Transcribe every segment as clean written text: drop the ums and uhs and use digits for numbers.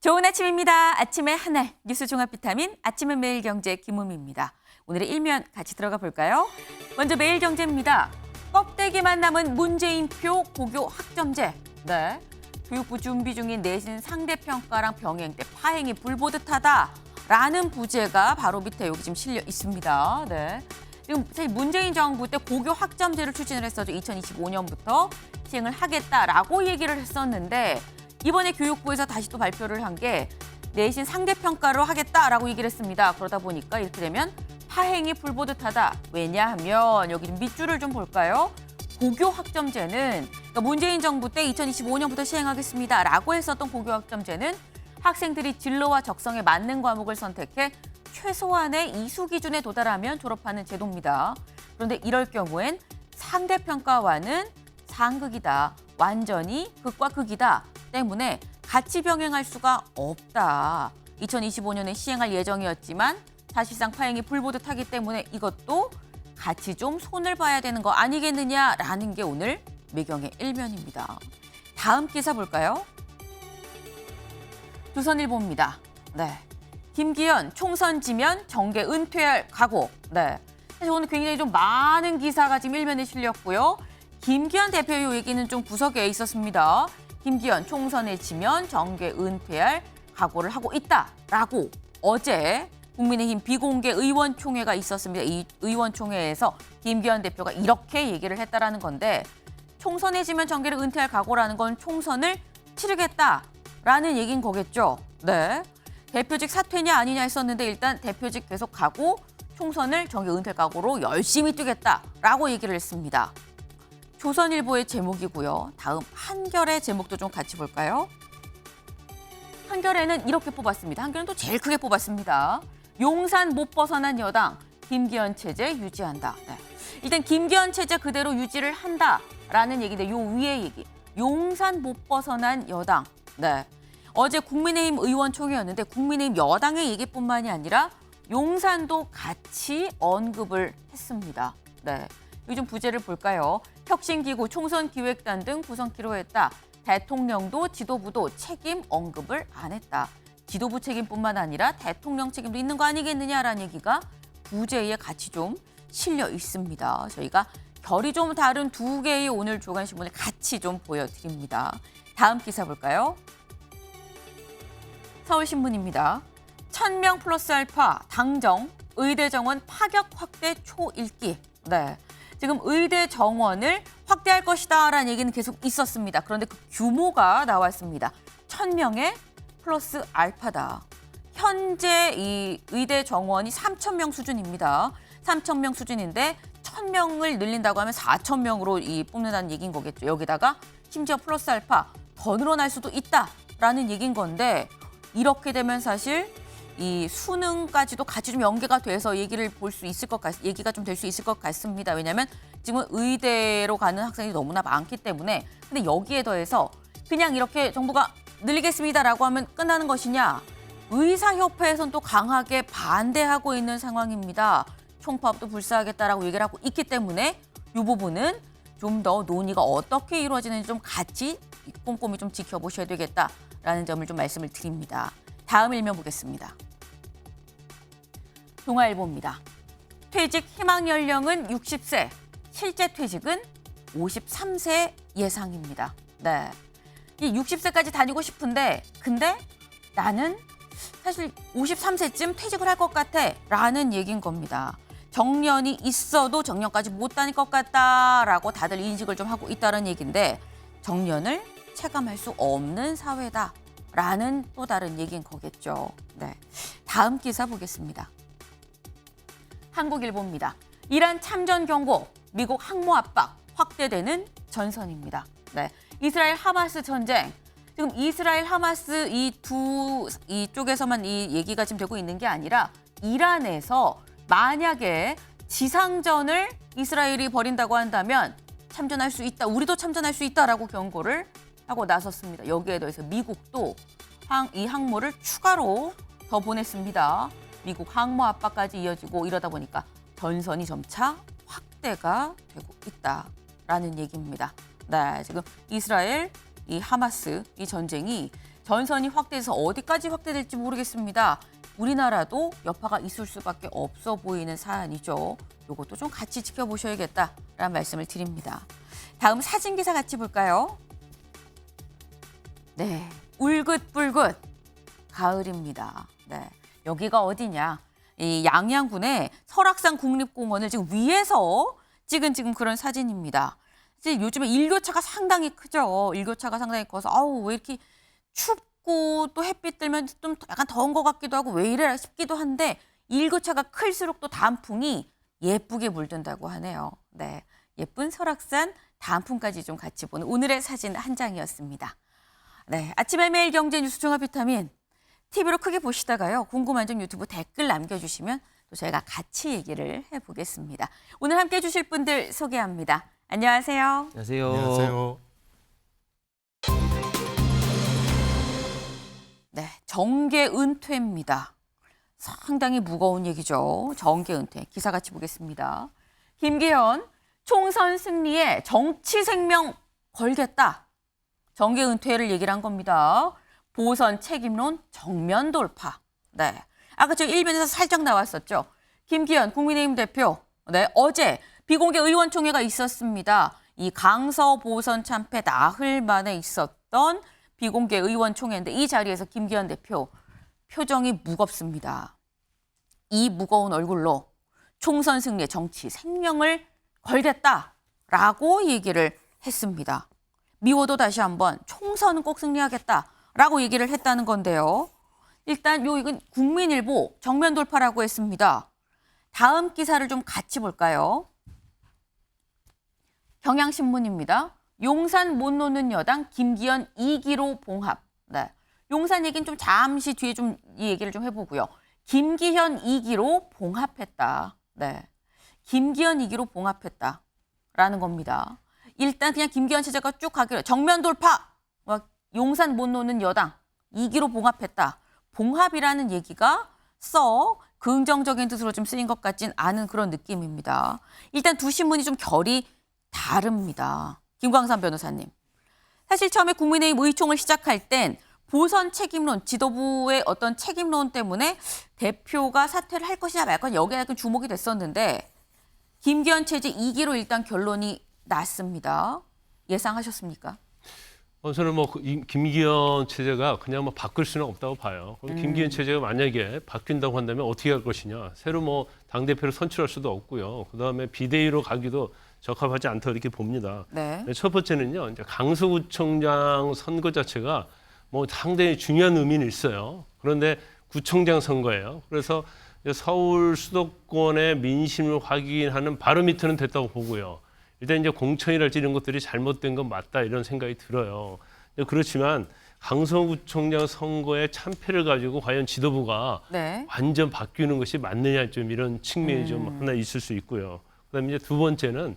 좋은 아침입니다. 아침의 하늘 뉴스 종합 비타민 아침은 매일경제 김우미입니다. 오늘의 일면 같이 들어가 볼까요? 먼저 매일경제입니다. 껍데기만 남은 문재인표 고교 학점제. 네. 교육부 준비 중인 내신 상대평가랑 병행 때 파행이 불보듯하다라는 부제가 바로 밑에 여기 지금 실려 있습니다. 네. 지금 사실 문재인 정부 때 고교 학점제를 추진을 했었죠. 2025년부터 시행을 하겠다라고 얘기를 했었는데 이번에 교육부에서 다시 또 발표를 한 게 내신 상대평가로 하겠다라고 얘기를 했습니다. 그러다 보니까 이렇게 되면 파행이 불보듯하다. 왜냐하면 여기 좀 밑줄을 좀 볼까요? 고교 학점제는 그러니까 문재인 정부 때 2025년부터 시행하겠습니다라고 했었던 고교 학점제는 학생들이 진로와 적성에 맞는 과목을 선택해 최소한의 이수 기준에 도달하면 졸업하는 제도입니다. 그런데 이럴 경우엔 상대평가와는 상극이다. 완전히 극과 극이다. 때문에 같이 병행할 수가 없다. 2025년에 시행할 예정이었지만 사실상 파행이 불보듯하기 때문에 이것도 같이 좀 손을 봐야 되는 거 아니겠느냐라는 게 오늘 매경의 일면입니다. 다음 기사 볼까요? 조선일보입니다. 네. 김기현 총선 지면 정계 은퇴할 각오. 네. 사실 오늘 굉장히 좀 많은 기사가 지금 일면에 실렸고요. 김기현 대표의 얘기는 좀 구석에 있었습니다. 김기현 총선에 지면 정계 은퇴할 각오를 하고 있다라고 어제 국민의힘 비공개 의원총회가 있었습니다. 이 의원총회에서 김기현 대표가 이렇게 얘기를 했다라는 건데 총선에 지면 정계를 은퇴할 각오라는 건 총선을 치르겠다라는 얘기인 거겠죠. 네. 대표직 사퇴냐 아니냐 했었는데 일단 대표직 계속 가고 총선을 정계 은퇴 각오로 열심히 뛰겠다라고 얘기를 했습니다. 조선일보의 제목이고요. 다음 한겨레 제목도 좀 같이 볼까요? 한겨레는 이렇게 뽑았습니다. 한겨레는 또 제일 크게 뽑았습니다. 용산 못 벗어난 여당, 김기현 체제 유지한다. 네. 일단 김기현 체제 그대로 유지를 한다라는 얘기인데 요 위에 얘기. 용산 못 벗어난 여당. 네. 어제 국민의힘 의원총회였는데 국민의힘 여당의 얘기뿐만이 아니라 용산도 같이 언급을 했습니다. 네. 요즘 부제를 볼까요? 혁신기구, 총선기획단 등 구성키로 했다. 대통령도 지도부도 책임 언급을 안 했다. 지도부 책임뿐만 아니라 대통령 책임도 있는 거 아니겠느냐라는 얘기가 부제에 같이 좀 실려 있습니다. 저희가 결이 좀 다른 두 개의 오늘 조간신문을 같이 좀 보여드립니다. 다음 기사 볼까요? 서울신문입니다. 1000명 플러스 알파 당정 의대 정원 파격 확대 초읽기. 네. 지금 의대 정원을 확대할 것이다라는 얘기는 계속 있었습니다. 그런데 그 규모가 나왔습니다. 1000명의 플러스 알파다. 현재 이 의대 정원이 3000명 수준입니다. 3000명 수준인데 1000명을 늘린다고 하면 4000명으로 뽑는다는 얘기인 거겠죠. 여기다가 심지어 플러스 알파 더 늘어날 수도 있다라는 얘기인 건데 이렇게 되면 사실 이 수능까지도 같이 좀 연계가 돼서 얘기가 좀 될 수 있을 것 같습니다. 왜냐하면 지금 의대로 가는 학생이 너무나 많기 때문에 근데 여기에 더해서 그냥 이렇게 정부가 늘리겠습니다라고 하면 끝나는 것이냐? 의사협회에서는 또 강하게 반대하고 있는 상황입니다. 총파업도 불사하겠다라고 얘기를 하고 있기 때문에 이 부분은 좀 더 논의가 어떻게 이루어지는지 좀 같이 꼼꼼히 좀 지켜보셔야 되겠다라는 점을 좀 말씀을 드립니다. 다음 일면 보겠습니다. 동아일보입니다. 퇴직 희망 연령은 60세, 실제 퇴직은 53세 예상입니다. 네, 이 60세까지 다니고 싶은데 근데 나는 사실 53세쯤 퇴직을 할 것 같아라는 얘기인 겁니다. 정년이 있어도 정년까지 못 다닐 것 같다라고 다들 인식을 좀 하고 있다는 얘기인데 정년을 체감할 수 없는 사회다라는 또 다른 얘기인 거겠죠. 네, 다음 기사 보겠습니다. 한국일보입니다. 이란 참전 경고, 미국 항모 압박 확대되는 전선입니다. 네, 이스라엘 하마스 전쟁. 지금 이스라엘 하마스 이쪽에서만 이 얘기가 지금 되고 있는 게 아니라 이란에서 만약에 지상전을 이스라엘이 벌인다고 한다면 참전할 수 있다. 우리도 참전할 수 있다라고 경고를 하고 나섰습니다. 여기에 더해서 미국도 이 항모를 추가로 더 보냈습니다. 미국 항모 압박까지 이어지고 이러다 보니까 전선이 점차 확대가 되고 있다라는 얘기입니다. 네, 지금 이스라엘 이 하마스 이 전쟁이 전선이 확대해서 어디까지 확대될지 모르겠습니다. 우리나라도 여파가 있을 수밖에 없어 보이는 사안이죠. 이것도 좀 같이 지켜보셔야겠다라는 말씀을 드립니다. 다음 사진 기사 같이 볼까요? 네, 울긋불긋 가을입니다. 네, 여기가 어디냐? 이 양양군의 설악산 국립공원을 지금 위에서 찍은 지금 그런 사진입니다. 사실 요즘에 일교차가 상당히 크죠. 일교차가 상당히 커서 아우 왜 이렇게 춥고 또 햇빛 들면 좀 약간 더운 것 같기도 하고 왜 이래 싶기도 한데 일교차가 클수록 또 단풍이 예쁘게 물든다고 하네요. 네, 예쁜 설악산 단풍까지 좀 같이 보는 오늘의 사진 한 장이었습니다. 네, 아침에 매일 경제 뉴스 종합 비타민 TV로 크게 보시다가요. 궁금한 점 유튜브 댓글 남겨주시면 또 저희가 같이 얘기를 해보겠습니다. 오늘 함께해 주실 분들 소개합니다. 안녕하세요. 안녕하세요. 안녕하세요. 네, 정계 은퇴입니다. 상당히 무거운 얘기죠. 정계 은퇴. 기사 같이 보겠습니다. 김기현 총선 승리에 정치 생명 걸겠다. 정계 은퇴를 얘기를 한 겁니다. 보선 책임론 정면 돌파. 네, 아까 저 일면에서 살짝 나왔었죠. 김기현 국민의힘 대표. 네, 어제 비공개 의원총회가 있었습니다. 이 강서 보선 참패 나흘 만에 있었던 비공개 의원총회인데 이 자리에서 김기현 대표 표정이 무겁습니다. 이 무거운 얼굴로 총선 승리에 정치 생명을 걸겠다라고 얘기를 했습니다. 미워도 다시 한번 총선은 꼭 승리하겠다라고 얘기를 했다는 건데요. 일단 이건 국민일보 정면 돌파라고 했습니다. 다음 기사를 좀 같이 볼까요? 경향신문입니다. 용산 못 놓는 여당 김기현 2기로 봉합. 네, 용산 얘기는 좀 잠시 뒤에 좀 이 얘기를 좀 해보고요. 김기현 2기로 봉합했다. 네, 김기현 2기로 봉합했다라는 겁니다. 일단 그냥 김기현 체제가 쭉 가기로 정면 돌파. 용산 못 놓는 여당 2기로 봉합했다. 봉합이라는 얘기가 썩 긍정적인 뜻으로 좀 쓰인 것 같진 않은 그런 느낌입니다. 일단 두 신문이 좀 결이 다릅니다. 김광삼 변호사님. 사실 처음에 국민의힘 의총을 시작할 땐 보선 책임론, 지도부의 어떤 책임론 때문에 대표가 사퇴를 할 것이냐 말 것이냐 여기에 약간 주목이 됐었는데 김기현 체제 2기로 일단 결론이 났습니다. 예상하셨습니까? 저는 김기현 체제가 그냥 바꿀 수는 없다고 봐요. 그럼 김기현 체제가 만약에 바뀐다고 한다면 어떻게 할 것이냐. 새로 당대표를 선출할 수도 없고요. 그다음에 비대위로 가기도 적합하지 않다 이렇게 봅니다. 네. 첫 번째는요. 이제 강서구청장 선거 자체가 상당히 중요한 의미는 있어요. 그런데 구청장 선거예요. 그래서 서울 수도권의 민심을 확인하는 바로미터는 됐다고 보고요. 일단 이제 공천이랄지 이런 것들이 잘못된 건 맞다 이런 생각이 들어요. 그렇지만 강서구청장 선거의 참패를 가지고 과연 지도부가 네. 완전 바뀌는 것이 맞느냐 좀 이런 측면이 좀 하나 있을 수 있고요. 그다음에 이제 두 번째는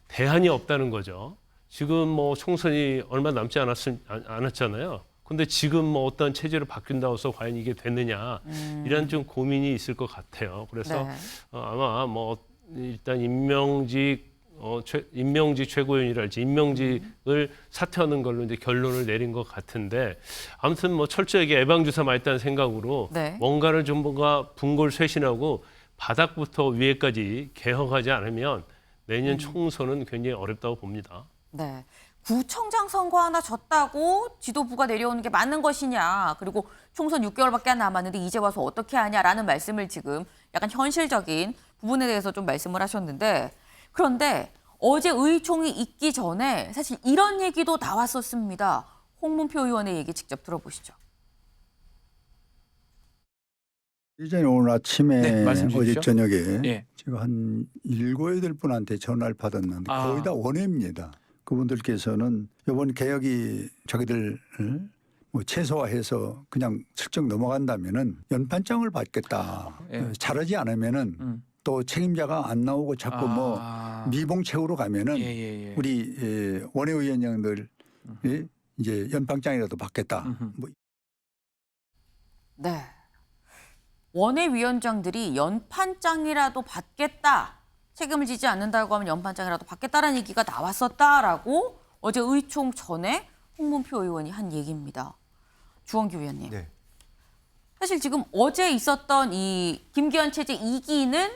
대안이 없다는 거죠. 지금 총선이 얼마 남지 않았잖아요. 근데 지금 어떤 체제로 바뀐다고 해서 과연 이게 됐느냐 이런 좀 고민이 있을 것 같아요. 그래서 네. 아마 일단 임명직 최고위원이랄지 임명직을 사퇴하는 걸로 이제 결론을 내린 것 같은데 아무튼 철저하게 예방주사 맞았다는 생각으로 네. 뭔가를 좀 분골쇄신하고 바닥부터 위에까지 개혁하지 않으면 내년 총선은 굉장히 어렵다고 봅니다. 네. 구청장 선거 하나 졌다고 지도부가 내려오는 게 맞는 것이냐. 그리고 총선 6개월밖에 안 남았는데 이제 와서 어떻게 하냐라는 말씀을 지금 약간 현실적인 부분에 대해서 좀 말씀을 하셨는데 그런데 어제 의총이 있기 전에 사실 이런 얘기도 나왔었습니다. 홍문표 의원의 얘기 직접 들어보시죠. 이전에 오늘 아침에 네, 말씀 어제 주시죠. 저녁에 예. 제가 한 7, 8분한테 전화를 받았는데 거의 다 원외입니다. 그분들께서는 이번 개혁이 자기들 최소화해서 그냥 슬쩍 넘어간다면은 연판장을 받겠다. 예. 잘하지 않으면은 또 책임자가 안 나오고 자꾸 미봉 채우러 가면은 예. 우리 원외위원장들 이제 연판장이라도 받겠다. 네. 원외위원장들이 연판장이라도 받겠다. 책임을 지지 않는다고 하면 연판장이라도 받겠다라는 얘기가 나왔었다라고 어제 의총 전에 홍문표 의원이 한 얘기입니다. 주원규 의원님. 네. 사실 지금 어제 있었던 이 김기현 체제 2기는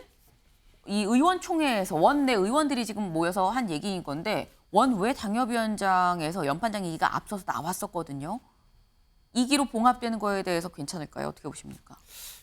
이 의원총회에서 원내 의원들이 지금 모여서 한 얘기인 건데 원외 당협위원장에서 연판장 얘기가 앞서서 나왔었거든요. 2기로 봉합되는 거에 대해서 괜찮을까요? 어떻게 보십니까?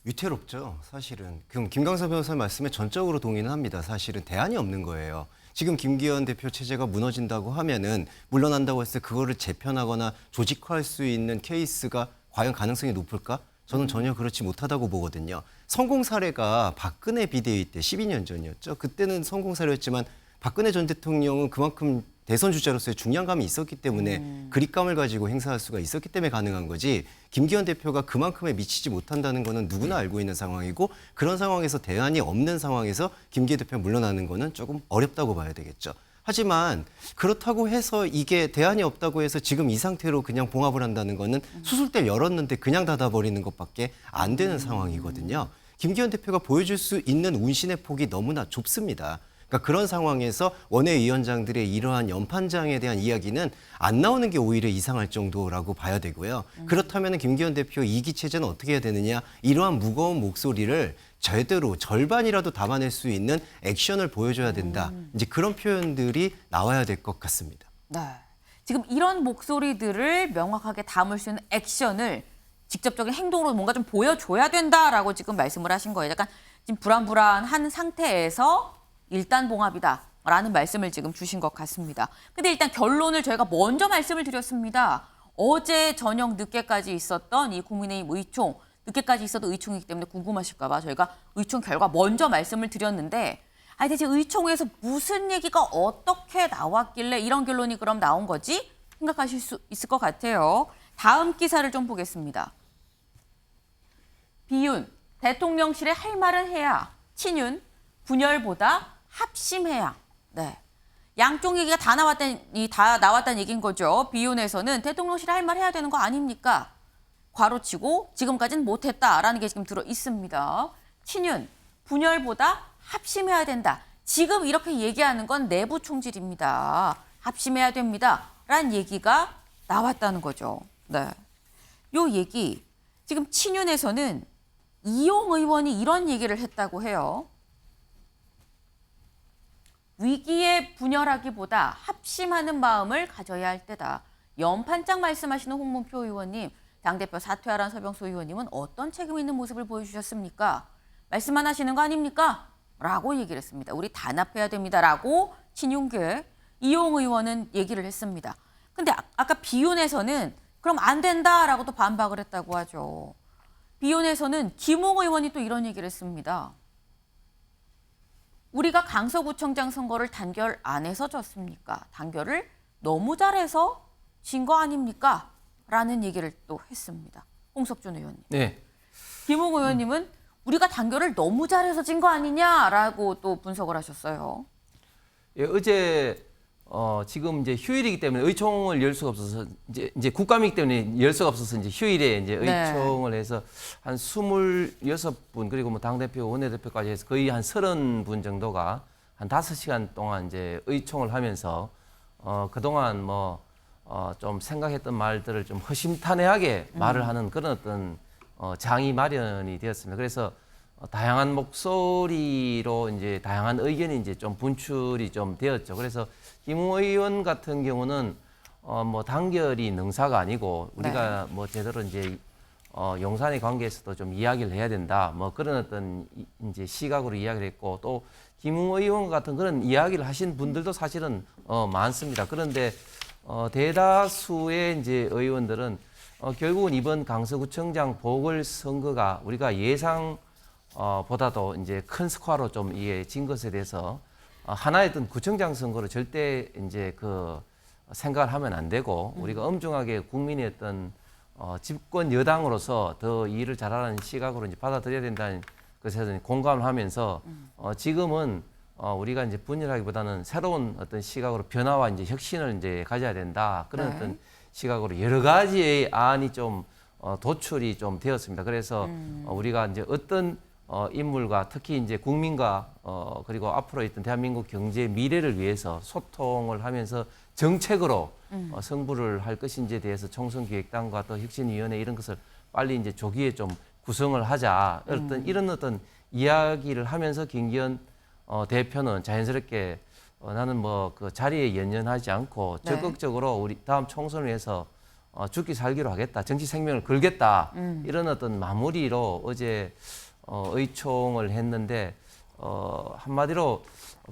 위태롭죠, 사실은. 그럼 김광석 변호사 말씀에 전적으로 동의는 합니다. 사실은 대안이 없는 거예요. 지금 김기현 대표 체제가 무너진다고 하면은 물러난다고 했을 때 그거를 재편하거나 조직화할 수 있는 케이스가 과연 가능성이 높을까? 저는 전혀 그렇지 못하다고 보거든요. 성공 사례가 박근혜 비대위 때 12년 전이었죠. 그때는 성공 사례였지만 박근혜 전 대통령은 그만큼 대선 주자로서의 중량감이 있었기 때문에 그립감을 가지고 행사할 수가 있었기 때문에 가능한 거지, 김기현 대표가 그만큼에 미치지 못한다는 거는 누구나 알고 있는 상황이고, 그런 상황에서 대안이 없는 상황에서 김기현 대표가 물러나는 거는 조금 어렵다고 봐야 되겠죠. 하지만 그렇다고 해서 이게 대안이 없다고 해서 지금 이 상태로 그냥 봉합을 한다는 거는 수술대를 열었는데 그냥 닫아버리는 것밖에 안 되는 상황이거든요. 김기현 대표가 보여줄 수 있는 운신의 폭이 너무나 좁습니다. 그러니까 그런 상황에서 원외위원장들의 이러한 연판장에 대한 이야기는 안 나오는 게 오히려 이상할 정도라고 봐야 되고요. 그렇다면 김기현 대표 2기 체제는 어떻게 해야 되느냐, 이러한 무거운 목소리를 제대로 절반이라도 담아낼 수 있는 액션을 보여줘야 된다. 이제 그런 표현들이 나와야 될 것 같습니다. 네. 지금 이런 목소리들을 명확하게 담을 수 있는 액션을 직접적인 행동으로 뭔가 좀 보여줘야 된다라고 지금 말씀을 하신 거예요. 약간 지금 불안불안한 상태에서 일단 봉합이다라는 말씀을 지금 주신 것 같습니다. 근데 일단 결론을 저희가 먼저 말씀을 드렸습니다. 어제 저녁 늦게까지 있었던 이 국민의힘 의총, 늦게까지 있어도 의총이기 때문에 궁금하실까 봐 저희가 의총 결과 먼저 말씀을 드렸는데, 아니 대체 의총에서 무슨 얘기가 어떻게 나왔길래 이런 결론이 그럼 나온 거지? 생각하실 수 있을 것 같아요. 다음 기사를 좀 보겠습니다. 비윤, 대통령실에 할 말은 해야. 친윤, 분열보다 합심해야. 네. 양쪽 얘기가 다 나왔다는 얘기인 거죠. 비윤에서는 대통령실에 할 말 해야 되는 거 아닙니까? 괄호치고 지금까지는 못했다라는 게 지금 들어 있습니다. 친윤, 분열보다 합심해야 된다. 지금 이렇게 얘기하는 건 내부 총질입니다. 합심해야 됩니다. 라는 얘기가 나왔다는 거죠. 네. 요 얘기, 지금 친윤에서는 이용 의원이 이런 얘기를 했다고 해요. 위기에 분열하기보다 합심하는 마음을 가져야 할 때다. 연판장 말씀하시는 홍문표 의원님, 당대표 사퇴하라는 서병수 의원님은 어떤 책임 있는 모습을 보여주셨습니까? 말씀만 하시는 거 아닙니까? 라고 얘기를 했습니다. 우리 단합해야 됩니다라고 친윤계 이용 의원은 얘기를 했습니다. 근데 아까 비윤에서는 그럼 안 된다라고 또 반박을 했다고 하죠. 비윤에서는 김웅 의원이 또 이런 얘기를 했습니다. 우리가 강서구청장 선거를 단결 안 해서 졌습니까? 단결을 너무 잘해서 진 거 아닙니까? 라는 얘기를 또 했습니다. 홍석준 의원님. 네. 김웅 의원님은 우리가 단결을 너무 잘해서 진 거 아니냐라고 또 분석을 하셨어요. 예, 어제 지금 이제 휴일이기 때문에 의총을 열 수가 없어서 이제 국감이기 때문에 열 수가 없어서 이제 휴일에 이제 의총을 해서 한 26분, 그리고 뭐 당대표, 원내대표까지 해서 거의 한 30분 정도가 한 5시간 동안 이제 의총을 하면서 그동안 좀 생각했던 말들을 좀 허심탄회하게 말을 하는 그런 어떤 장이 마련이 되었습니다. 그래서 다양한 목소리로 이제 다양한 의견이 이제 좀 분출이 좀 되었죠. 그래서 김웅 의원 같은 경우는 뭐 단결이 능사가 아니고 우리가 뭐 제대로 이제 용산의 관계에서도 좀 이야기를 해야 된다. 뭐 그런 어떤 이제 시각으로 이야기를 했고, 또 김웅 의원 같은 그런 이야기를 하신 분들도 사실은 많습니다. 그런데 대다수의 이제 의원들은 결국은 이번 강서구청장 보궐선거가 우리가 보다도 이제 큰 스코어로 좀 이게 진 것에 대해서 하나의 어떤 구청장 선거로 절대 이제 그 생각을 하면 안 되고, 우리가 엄중하게 국민의 어떤 집권 여당으로서 더 일을 잘하는 시각으로 이제 받아들여야 된다는 것에 공감을 하면서 지금은 우리가 이제 분열하기보다는 새로운 어떤 시각으로 변화와 이제 혁신을 이제 가져야 된다, 그런 어떤 시각으로 여러 가지의 안이 좀 도출이 좀 되었습니다. 그래서 우리가 이제 어떤 인물과 특히 이제 국민과 그리고 앞으로 있던 대한민국 경제 미래를 위해서 소통을 하면서 정책으로 승부를 할 것인지에 대해서 총선기획단과 또 혁신위원회 이런 것을 빨리 이제 조기에 좀 구성을 하자. 이런 어떤 이야기를 하면서 김기현 대표는 자연스럽게 나는 뭐 그 자리에 연연하지 않고 네. 적극적으로 우리 다음 총선을 위해서 죽기 살기로 하겠다. 정치 생명을 걸겠다. 이런 어떤 마무리로 어제 의총을 했는데 한마디로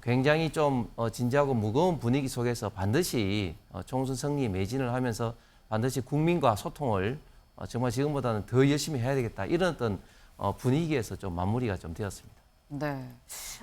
굉장히 좀 진지하고 무거운 분위기 속에서 반드시 총선 승리에 매진을 하면서 반드시 국민과 소통을 정말 지금보다는 더 열심히 해야 되겠다. 이런 어떤 분위기에서 좀 마무리가 좀 되었습니다. 네.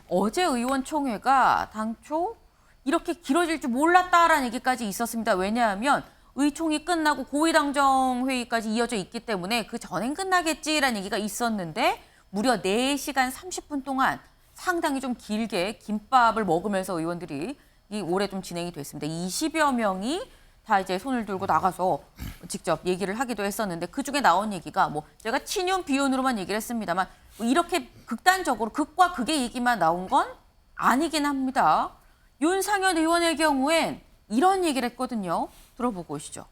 어제 의원총회가 당초 이렇게 길어질 줄 몰랐다라는 얘기까지 있었습니다. 왜냐하면 의총이 끝나고 고위당정 회의까지 이어져 있기 때문에 그 전엔 끝나겠지라는 얘기가 있었는데 무려 4시간 30분 동안 상당히 좀 길게 김밥을 먹으면서 의원들이 올해 좀 진행이 됐습니다. 20여 명이 다 이제 손을 들고 나가서 직접 얘기를 하기도 했었는데 그중에 나온 얘기가 뭐 제가 친윤 비윤으로만 얘기를 했습니다만 뭐 이렇게 극단적으로 극과 극의 얘기만 나온 건 아니긴 합니다. 윤상현 의원의 경우엔 이런 얘기를 했거든요. 들어보고 오시죠.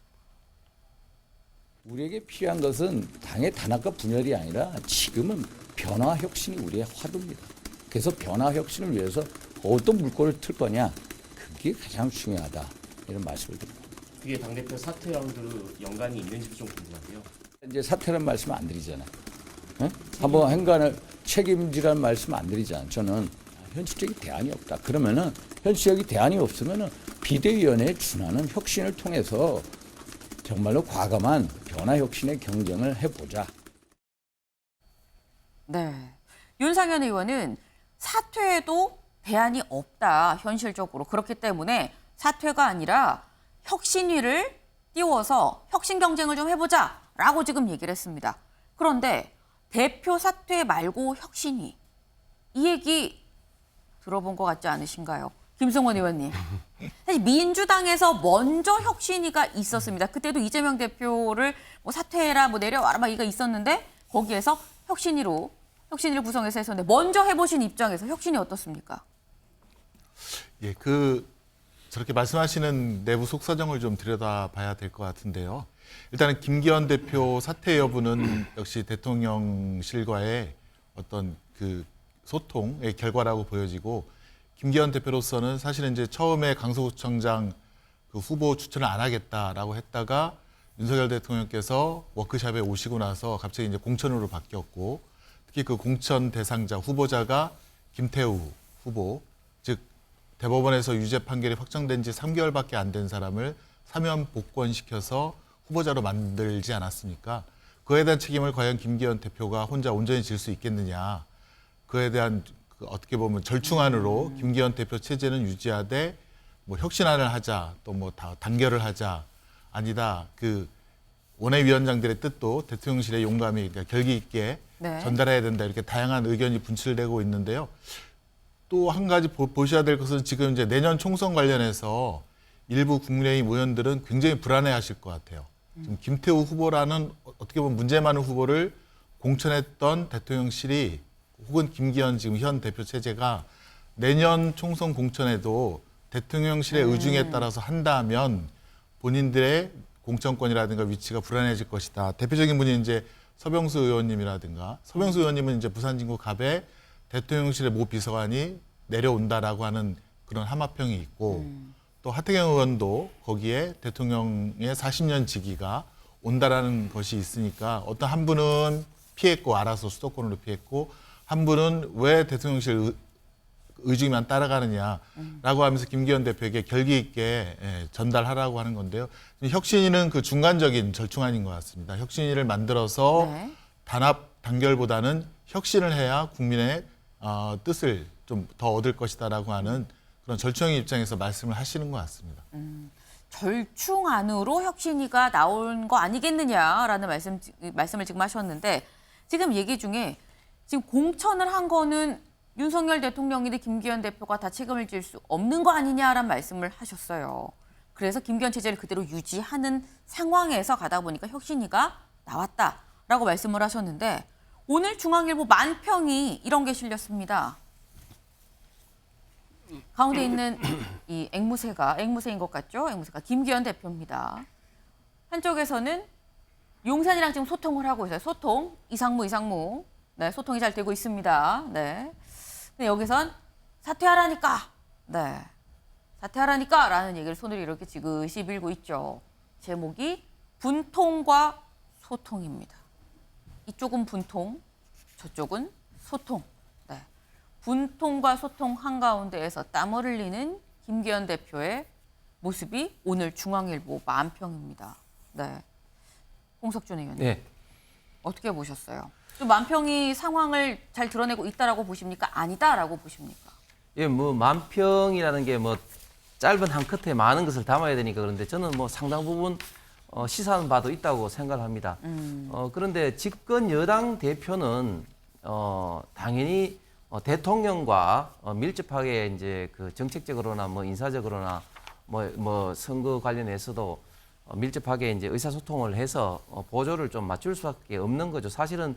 우리에게 필요한 것은 당의 단합과 분열이 아니라 지금은 변화 혁신이 우리의 화두입니다. 그래서 변화 혁신을 위해서 어떤 물꼬를 틀 거냐, 그게 가장 중요하다. 이런 말씀을 드립니다. 그게 당대표 사퇴랑도 연관이 있는지도 좀 궁금한데요. 이제 사퇴란 말씀 안 드리잖아요. 한번 행간을 책임지라는 말씀 안 드리잖아요. 저는 현실적인 대안이 없다. 그러면은 현실적인 대안이 없으면은 비대위원회에 준하는 혁신을 통해서 정말로 과감한 변화 혁신의 경쟁을 해보자. 네. 윤상현 의원은 사퇴에도 대안이 없다. 현실적으로. 그렇기 때문에 사퇴가 아니라 혁신위를 띄워서 혁신 경쟁을 좀 해보자라고 지금 얘기를 했습니다. 그런데 대표 사퇴 말고 혁신위. 이 얘기 들어본 것 같지 않으신가요? 김성원 의원님. 사실 민주당에서 먼저 혁신위가 있었습니다. 그때도 이재명 대표를 뭐 사퇴해라, 뭐 내려와라 막 이거 있었는데 거기에서 혁신위를 구성해서 했었는데 먼저 해보신 입장에서 혁신이 어떻습니까? 예, 저렇게 말씀하시는 내부 속사정을 좀 들여다봐야 될 것 같은데요. 일단은 김기현 대표 사퇴 여부는 역시 대통령실과의 어떤 그 소통의 결과라고 보여지고, 김기현 대표로서는 사실은 이제 처음에 강서구청장 그 후보 추천을 안 하겠다라고 했다가 윤석열 대통령께서 워크숍에 오시고 나서 갑자기 이제 공천으로 바뀌었고, 특히 그 공천 대상자 후보자가 김태우 후보, 즉 대법원에서 유죄 판결이 확정된 지 3개월밖에 안 된 사람을 사면 복권시켜서 후보자로 만들지 않았습니까? 그에 대한 책임을 과연 김기현 대표가 혼자 온전히 질 수 있겠느냐. 그에 대한 어떻게 보면 절충안으로 김기현 대표 체제는 유지하되 뭐 혁신안을 하자, 또 뭐 단결을 하자, 아니다. 그 원외위원장들의 뜻도 대통령실에 용감히, 그러니까 결기 있게 네. 전달해야 된다. 이렇게 다양한 의견이 분출되고 있는데요. 또 한 가지 보셔야 될 것은 지금 이제 내년 총선 관련해서 일부 국민의힘 의원들은 굉장히 불안해하실 것 같아요. 지금 김태우 후보라는 어떻게 보면 문제 많은 후보를 공천했던 대통령실이 혹은 김기현 지금 현 대표 체제가 내년 총선 공천에도 대통령실의 의중에 따라서 한다면 본인들의 공천권이라든가 위치가 불안해질 것이다. 대표적인 분이 이제 서병수 의원님이라든가, 서병수 의원님은 이제 부산진구 갑에 대통령실의 모 비서관이 내려온다라고 하는 그런 함합평이 있고, 또 하태경 의원도 거기에 대통령의 40년 직위가 온다라는 것이 있으니까 어떤 한 분은 피했고, 알아서 수도권으로 피했고, 한 분은 왜 대통령실 의중만 따라가느냐라고 하면서 김기현 대표에게 결기 있게 전달하라고 하는 건데요. 혁신위는 그 중간적인 절충안인 것 같습니다. 혁신위를 만들어서 네. 단합 단결보다는 혁신을 해야 국민의 뜻을 좀 더 얻을 것이다라고 하는 그런 절충의 입장에서 말씀을 하시는 것 같습니다. 절충안으로 혁신위가 나온 거 아니겠느냐라는 말씀을 지금 하셨는데, 지금 얘기 중에 지금 공천을 한 거는 윤석열 대통령인데 김기현 대표가 다 책임을 질 수 없는 거 아니냐라는 말씀을 하셨어요. 그래서 김기현 체제를 그대로 유지하는 상황에서 가다 보니까 혁신위가 나왔다라고 말씀을 하셨는데, 오늘 중앙일보 만평이 이런 게 실렸습니다. 가운데 있는 이 앵무새인 것 같죠? 앵무새가 김기현 대표입니다. 한쪽에서는 용산이랑 지금 소통을 하고 있어요. 소통, 이상무. 네, 소통이 잘 되고 있습니다. 네. 근데 여기선 사퇴하라니까. 네. 사퇴하라니까 라는 얘기를 손으로 이렇게 지그시 밀고 있죠. 제목이 분통과 소통입니다. 이쪽은 분통, 저쪽은 소통. 네. 분통과 소통 한가운데에서 땀을 흘리는 김기현 대표의 모습이 오늘 중앙일보 만평입니다. 네. 홍석준 의원님. 네. 어떻게 보셨어요? 좀 만평이 상황을 잘 드러내고 있다라고 보십니까? 아니다라고 보십니까? 예, 뭐 만평이라는 게 뭐 짧은 한 컷에 많은 것을 담아야 되니까 그런데 저는 뭐 상당 부분 시사하는 바도 있다고 생각을 합니다. 그런데 집권 여당 대표는 당연히 대통령과 밀접하게 이제 그 정책적으로나 뭐 인사적으로나 뭐 선거 관련해서도 밀접하게 이제 의사소통을 해서 보조를 좀 맞출 수밖에 없는 거죠. 사실은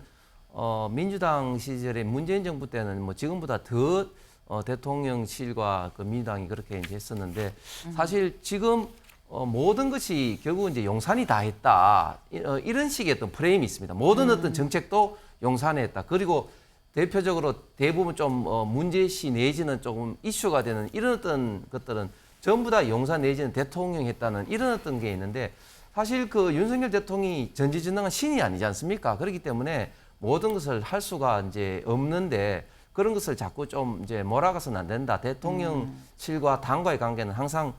민주당 시절에 문재인 정부 때는 뭐 지금보다 더 대통령실과 그 민주당이 그렇게 이제 했었는데 사실 지금 모든 것이 결국 이제 용산이 다 했다 이런 식의 어떤 프레임이 있습니다. 모든 어떤 정책도 용산에 했다. 그리고 대표적으로 대부분 좀 문제시 내지는 조금 이슈가 되는 이런 어떤 것들은 전부 다 용산 내지는 대통령이 했다는 이런 어떤 게 있는데 사실 그 윤석열 대통령이 전지전능한 신이 아니지 않습니까? 그렇기 때문에 모든 것을 할 수가 이제 없는데 그런 것을 자꾸 좀 이제 몰아가서는 안 된다. 대통령실과 당과의 관계는 항상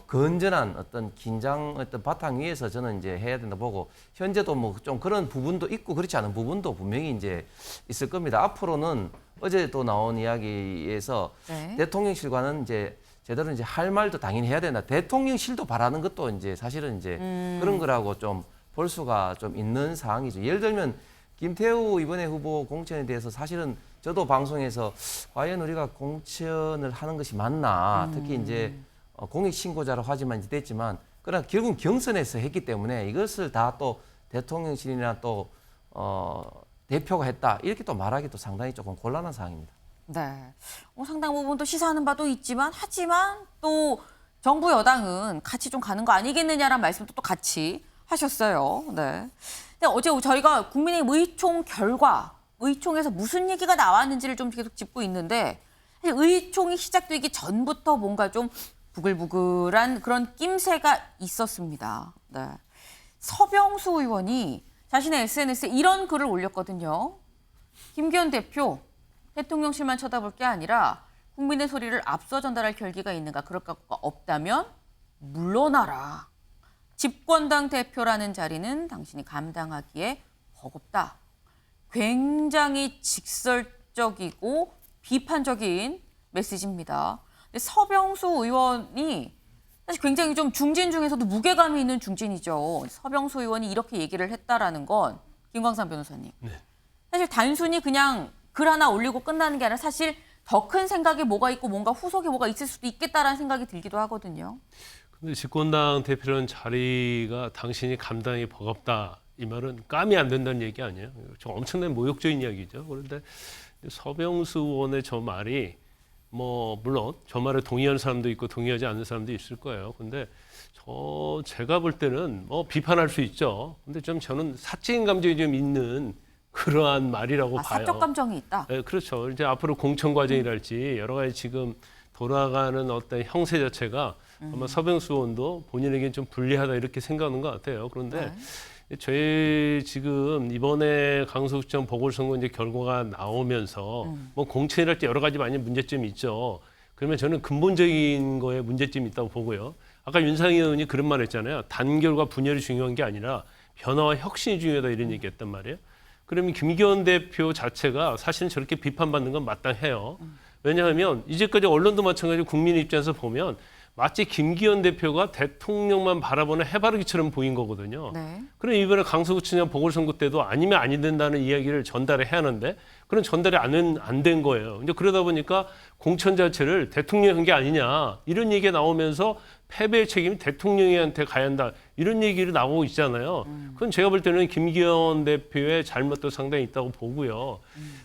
건전한 어떤 긴장 어떤 바탕 위에서 저는 이제 해야 된다 보고 현재도 뭐 좀 그런 부분도 있고 그렇지 않은 부분도 분명히 이제 있을 겁니다. 앞으로는 어제 또 나온 이야기에서 네. 대통령실과는 이제 제대로 이제 할 말도 당연히 해야 된다. 대통령실도 바라는 것도 이제 사실은 이제 그런 거라고 좀 볼 수가 좀 있는 상황이죠. 예를 들면 김태우 이번에 후보 공천에 대해서 사실은 저도 방송에서 과연 우리가 공천을 하는 것이 맞나 특히 이제 공익신고자로 하지만 이제 됐지만 그러나 결국 경선에서 했기 때문에 이것을 다 또 대통령실이나 또 대표가 했다 이렇게 또 말하기 또 상당히 조금 곤란한 상황입니다. 네. 상당 부분 또 시사하는 바도 있지만 하지만 또 정부 여당은 같이 좀 가는 거 아니겠느냐라는 말씀도 또 같이 하셨어요. 네. 근데 어제 저희가 국민의힘 의총 결과, 의총에서 무슨 얘기가 나왔는지를 좀 계속 짚고 있는데 사실 의총이 시작되기 전부터 뭔가 좀 부글부글한 그런 낌새가 있었습니다. 네. 서병수 의원이 자신의 SNS에 이런 글을 올렸거든요. 김기현 대표, 대통령실만 쳐다볼 게 아니라 국민의 소리를 앞서 전달할 결기가 있는가 그럴 것가 없다면 물러나라. 집권당 대표라는 자리는 당신이 감당하기에 버겁다. 굉장히 직설적이고 비판적인 메시지입니다. 근데 서병수 의원이 사실 굉장히 좀 중진 중에서도 무게감이 있는 중진이죠. 서병수 의원이 이렇게 얘기를 했다라는 건 김광삼 변호사님. 네. 사실 단순히 그냥 글 하나 올리고 끝나는 게 아니라 사실 더 큰 생각이 뭐가 있고 뭔가 후속에 뭐가 있을 수도 있겠다라는 생각이 들기도 하거든요. 근데 집권당 대표라는 자리가 당신이 감당이 버겁다. 이 말은 감이 안 된다는 얘기 아니에요. 좀 엄청난 모욕적인 이야기죠. 그런데 서병수 의원의 저 말이 뭐 물론 저 말에 동의하는 사람도 있고 동의하지 않는 사람도 있을 거예요. 근데 제가 볼 때는 뭐 비판할 수 있죠. 근데 좀 저는 사적인 감정이 좀 있는 그러한 말이라고 봐요. 사적 감정이 있다. 네, 그렇죠. 이제 앞으로 공천 과정이랄지 여러 가지 지금 돌아가는 어떤 형세 자체가 아마 서병수 의원도 본인에겐 좀 불리하다 이렇게 생각하는 것 같아요. 그런데 저희 지금 이번에 강서구청 보궐선거 이제 결과가 나오면서 뭐 공천이랄지 여러 가지 많이 문제점이 있죠. 그러면 저는 근본적인 거에 문제점이 있다고 보고요. 아까 윤상희 의원이 그런 말 했잖아요. 단결과 분열이 중요한 게 아니라 변화와 혁신이 중요하다 이런 얘기했단 말이에요. 그러면 김기현 대표 자체가 사실은 저렇게 비판받는 건 마땅해요. 왜냐하면 이제까지 언론도 마찬가지로 국민 입장에서 보면 마치 김기현 대표가 대통령만 바라보는 해바라기처럼 보인 거거든요. 네. 그럼 이번에 강서구청장 보궐선거 때도 아니면 아니 된다는 이야기를 전달을 해야 하는데 그런 전달이 안 된 거예요. 이제 그러다 보니까 공천 자체를 대통령이 한 게 아니냐 이런 얘기가 나오면서 패배의 책임이 대통령한테 가야 한다 이런 얘기를 나오고 있잖아요. 그건 제가 볼 때는 김기현 대표의 잘못도 상당히 있다고 보고요.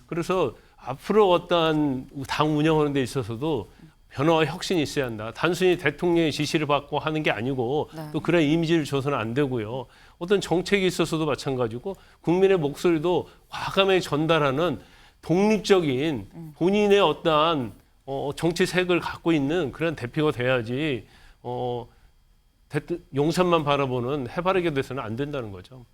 그래서 앞으로 어떠한 당 운영하는 데 있어서도 변화와 혁신이 있어야 한다. 단순히 대통령의 지시를 받고 하는 게 아니고 네. 또 그런 이미지를 줘서는 안 되고요. 어떤 정책이 있어서도 마찬가지고 국민의 목소리도 과감하게 전달하는 독립적인 본인의 어떠한 정치색을 갖고 있는 그런 대표가 돼야지 용산만 바라보는 해바라기 돼서는 안 된다는 거죠.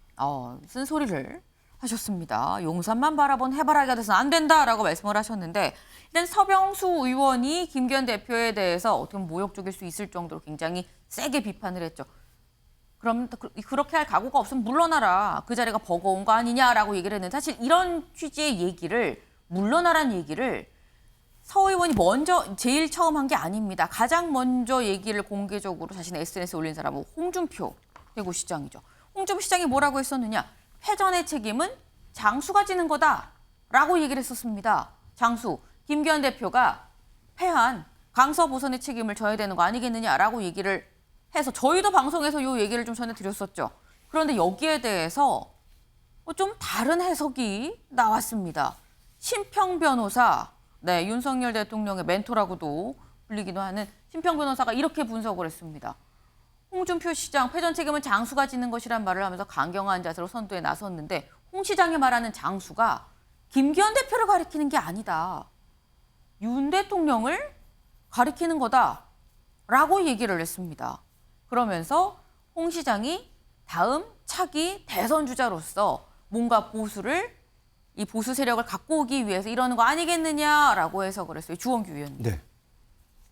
쓴소리를 하셨습니다. 용산만 바라본 해바라기가 돼서는 안 된다라고 말씀을 하셨는데 일단 서병수 의원이 김기현 대표에 대해서 어떻게 보면 모욕적일 수 있을 정도로 굉장히 세게 비판을 했죠. 그럼 그렇게 할 각오가 없으면 물러나라. 그 자리가 버거운 거 아니냐라고 얘기를 했는데 사실 이런 취지의 얘기를 물러나란 얘기를 서 의원이 먼저 제일 처음 한 게 아닙니다. 가장 먼저 얘기를 공개적으로 자신의 SNS에 올린 사람은 홍준표 대구시장이죠. 홍준표 시장이 뭐라고 했었느냐. 패전의 책임은 장수가 지는 거다라고 얘기를 했었습니다. 장수, 김기현 대표가 패한 강서보선의 책임을 져야 되는 거 아니겠느냐라고 얘기를 해서 저희도 방송에서 이 얘기를 좀 전해드렸었죠. 그런데 여기에 대해서 좀 다른 해석이 나왔습니다. 심평 변호사, 네, 윤석열 대통령의 멘토라고도 불리기도 하는 심평 변호사가 이렇게 분석을 했습니다. 홍준표 시장 패전 책임은 장수가 지는 것이란 말을 하면서 강경한 자세로 선두에 나섰는데 홍 시장이 말하는 장수가 김기현 대표를 가리키는 게 아니다. 윤 대통령을 가리키는 거다라고 얘기를 했습니다. 그러면서 홍 시장이 다음 차기 대선 주자로서 뭔가 이 보수 세력을 갖고 오기 위해서 이러는 거 아니겠느냐라고 해석을 했어요. 주원규 의원님. 네.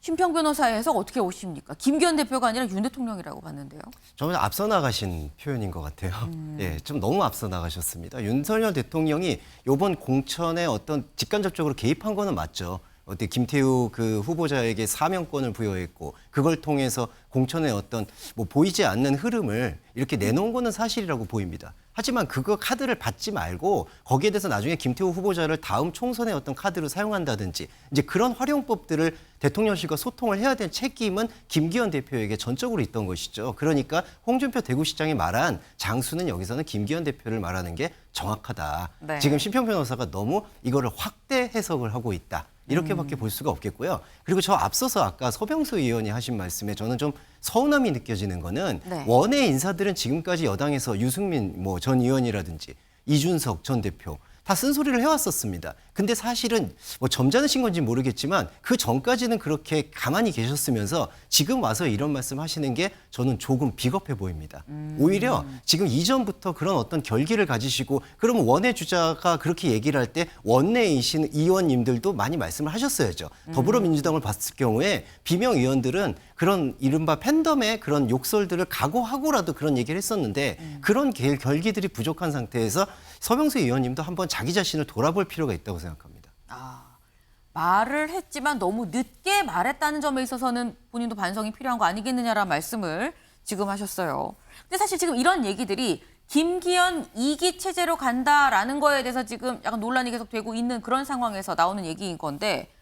심평 변호사의 해석 어떻게 보십니까? 김기현 대표가 아니라 윤 대통령이라고 봤는데요. 저는 앞서 나가신 표현인 것 같아요. 예, 좀 너무 앞서 나가셨습니다. 윤석열 대통령이 이번 공천에 어떤 직간접적으로 개입한 거는 맞죠. 어때 김태우 그 후보자에게 사명권을 부여했고 그걸 통해서 공천의 어떤 뭐 보이지 않는 흐름을 이렇게 내놓은 거는 사실이라고 보입니다. 하지만 그거 카드를 받지 말고 거기에 대해서 나중에 김태우 후보자를 다음 총선에 어떤 카드로 사용한다든지 이제 그런 활용법들을 대통령실과 소통을 해야 될 책임은 김기현 대표에게 전적으로 있던 것이죠. 그러니까 홍준표 대구시장이 말한 장수는 여기서는 김기현 대표를 말하는 게 정확하다. 네. 지금 심평 변호사가 너무 이거를 확대 해석을 하고 있다. 이렇게밖에 볼 수가 없겠고요. 그리고 저 앞서서 아까 서병수 의원이 하신 말씀에 저는 좀 서운함이 느껴지는 거는 네. 원외 인사들은 지금까지 여당에서 유승민 전 의원이라든지 이준석 전 대표 다 쓴소리를 해왔었습니다. 근데 사실은 뭐 점잖으신 건지 모르겠지만 그 전까지는 그렇게 가만히 계셨으면서 지금 와서 이런 말씀 하시는 게 저는 조금 비겁해 보입니다. 오히려 지금 이전부터 그런 어떤 결기를 가지시고 그러면 원외 주자가 그렇게 얘기를 할 때 원내이신 의원님들도 많이 말씀을 하셨어야죠. 더불어민주당을 봤을 경우에 비명 의원들은 그런 이른바 팬덤의 그런 욕설들을 각오하고라도 그런 얘기를 했었는데 그런 결기들이 부족한 상태에서 서병수 의원님도 한번 자기 자신을 돌아볼 필요가 있다고 생각합니다. 말을 했지만 너무 늦게 말했다는 점에 있어서는 본인도 반성이 필요한 거 아니겠느냐라는 말씀을 지금 하셨어요. 근데 사실 지금 이런 얘기들이 김기현 2기 체제로 간다라는 거에 대해서 지금 약간 논란이 계속 되고 있는 그런 상황에서 나오는 얘기인 건데